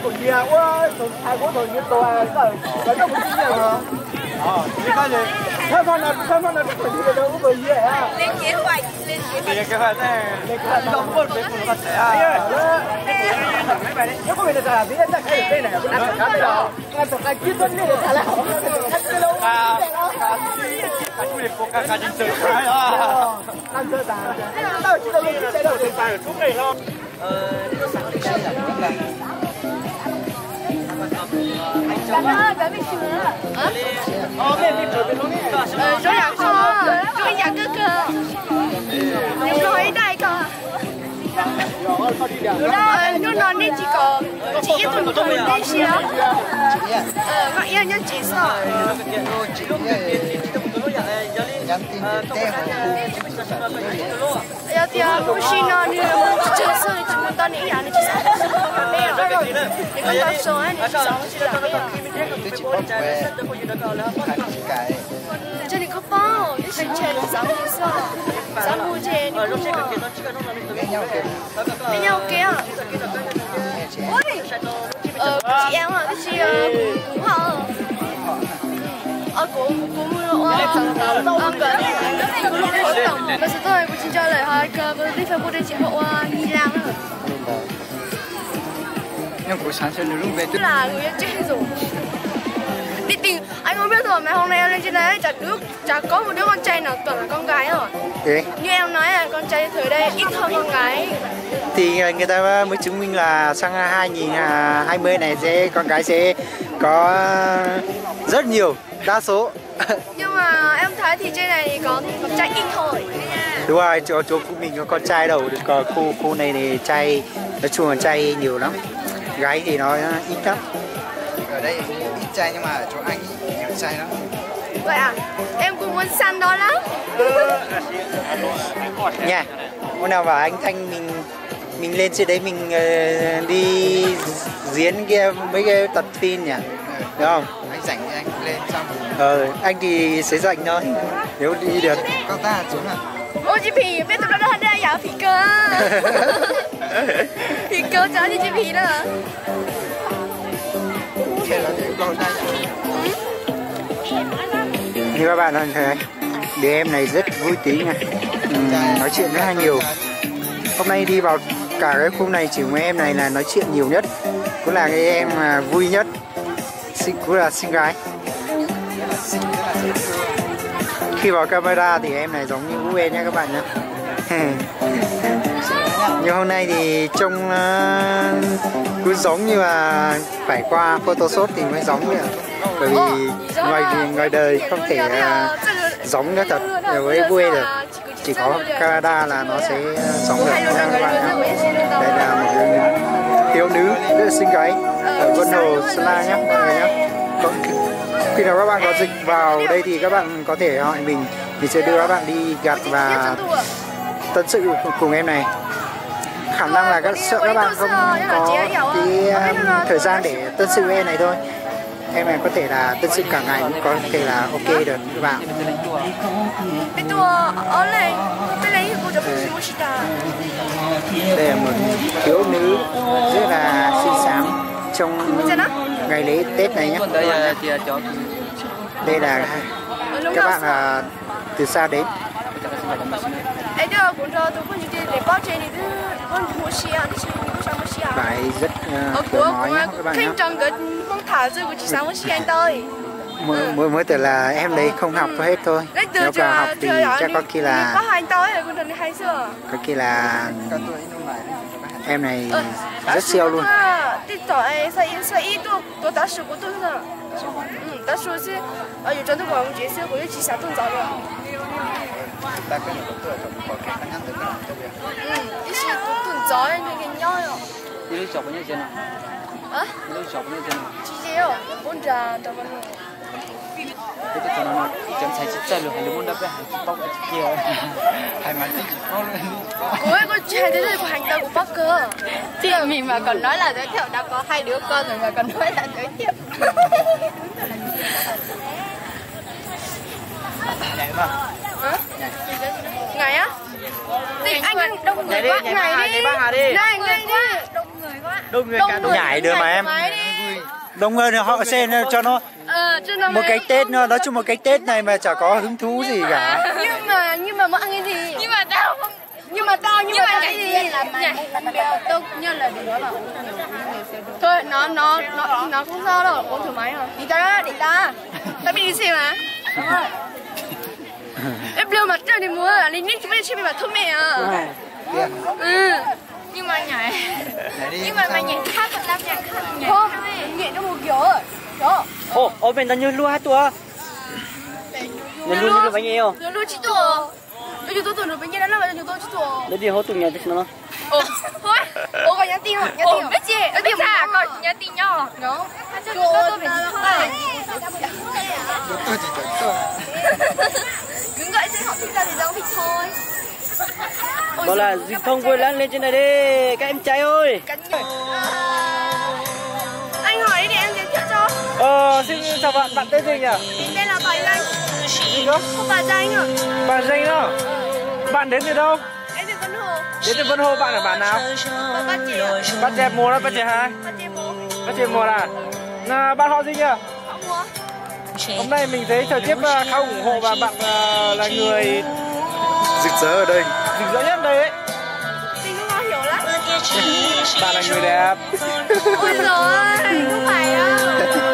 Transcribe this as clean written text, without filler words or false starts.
của nhà quá hai bố thôi như tôi cái đâu cũng như hả cái gì thân thân là phải đi đâu cũng vậy lên kế hoạch lên kế hoạch này đâu có được cũng có thể nếu có việc là gì anh ta cái đây này cũng ăn cả đây rồi ăn được cái chiếc bánh này là là cái chính sự cái đó ăn sơ tà đâu chỉ đâu cái đâu cái bài ở chỗ này không Bạn ơi, bạn bị sửa. Số nào không? Cái nhà cơ cơ. Nhưng nói đây cơ. Nó nói nên chỉ có chỉ ít tuần tuần đây xíu. Các em nhân chỉ sợ. Giờ thì cũng xin nó như chơi sơ thì chúng ta nghĩ là chỉ sợ. Thì con tập số ấy thì sống chỉ là cái cho nên có bao cái chuyện chơi là sống như sao sống vui chơi như thế nào với nhau kia chị em à cái gì cũng hả cũng bây giờ tôi cũng chỉ cho lại hai cái đi phải mua đây chị họ nghi lang nữa nhưng cũng sáng sớm lúc về tức là người chết rồi đi tìm anh không biết rồi mà hôm nay em lên trên đấy chả có một đứa con trai nào toàn là con gái rồi như em nói là con trai thời đây ít hơn con gái thì người ta mới chứng minh là sang 2020 này con gái sẽ có rất nhiều đa số nhưng mà em thấy thì trên này thì có con trai ít thôi đúng rồi chỗ của mình có con trai đâu còn khu này thì trai nói chung là trai nhiều lắm gái thì nó ít lắm ở đây ít trai nhưng mà chỗ anh nhiều trai lắm vậy à em cũng muốn săn đó lắm nha hôm nào bảo anh Thanh mình lên trên đấy mình đi diễn kia mấy cái tập phim nhỉ đúng không anh rảnh thì anh lên xong anh thì sẽ rảnh thôi nếu đi được con ta xuống à ô chị Phi biết tụi nó đang đây à Phi cơ Phi cơ cháu như chị Phi đó như các bạn thấy đứa em này rất vui tính nha nói chuyện rất là nhiều hôm nay đi vào cả cái khu này chỉ mấy em này là nói chuyện nhiều nhất cũng là cái em mà vui nhất cũng là xinh gái khi vào camera thì em này giống như Vũ Em nha các bạn nhé nhưng hôm nay thì trông cứ giống như là phải qua Photoshop thì mới giống nữa bởi vì ngoài đời không thể giống nó thật với Vũ Em được chỉ có Canada là nó sẽ giống được nha các bạn nhé đây là một thiếu nữ rất là xinh gái ở Vân Hồ Sơn La nhé mọi người nhé khi nào các bạn có dịch vào đây thì các bạn có thể hỏi mình sẽ đưa các bạn đi gặp và tâm sự cùng em này khả năng là các bạn không có cái thời gian để tâm sự với em này thôi em này có thể là tâm sự cả ngày cũng có thể là ok được các bạn đây là một thiếu nữ rất là xinh xắn trong ngày lễ Tết này nhé đây là các bạn là từ xa đến bài rất kiểu nói nhé các bạn nhé mới tưởng là em đấy không học hết thôi nếu cả học thì chắc có khi là em này rất siêu luôn Chị mình mà còn nói là giới thiệu đã có 2 đứa con rồi mà còn nói là giới thiệu. Ngày á? Thì anh đông người quá, ngày đi. Này, ngày đi. Đông người quá. nhảy được mà em. Đông hơn họ xem cho nó một cái Tết nữa, nói chung một cái Tết này mà chả có hứng thú gì cả. Nhưng mà ăn cái gì? Nhưng mà tao cái gì? Tôi nhớ là điều đó là thôi nó không sao đâu, uống thử máy rồi. Đi ta biết đi xem mà. Em blue mặt trời thì mua à, linh linh chúng mình chơi mặt thơm mẹ à. Nhưng mà nhảy mày nhảy khác còn làm nhảy khác nhảy. Không, nhảy nó một kiểu rồi. Đó. Ồ, bên đó như lúa 2 tuổi. Như lúa bao nhiêu? Như lúa 9 tuổi. Như tôi nó bao nhiêu đó là như tôi 9 tuổi. Để đi hỗ trợ nhà thế nào? Thôi. Có nhắn tin không? Biết gì? Biết sao? Có nhắn tin nhau. Đó. Tôi bị Cứng gậy sẽ học thích ra thì đâu thích thôi. Đó là dịp thông vui lớn lên trên này đi, các em trai ơi. Anh hỏi đi để em giới thiệu cho. Xin chào bạn, bạn tên gì nhỉ? Mình tên là Bà Danh. Gì đó? Không Bà Danh ạ. Bà Danh đó. Bạn đến từ đâu? Em từ Vân Hồ. Đến từ Vân Hồ, bạn ở bản nào? Bát Trẻ. Bát Trẻ mùa đó, Bát Trẻ 2? Bát Trẻ 1. Bát Trẻ 1 à? Bạn họ gì nhỉ? Họ mua. Hôm nay mình thấy thời tiết khá ủng hộ và bạn là người Rực rỡ ở đây. rực rỡ nhất đây ấy. Mình cũng không hiểu lắm. Bạn là người đẹp. Ôi giời ơi, không phải đâu.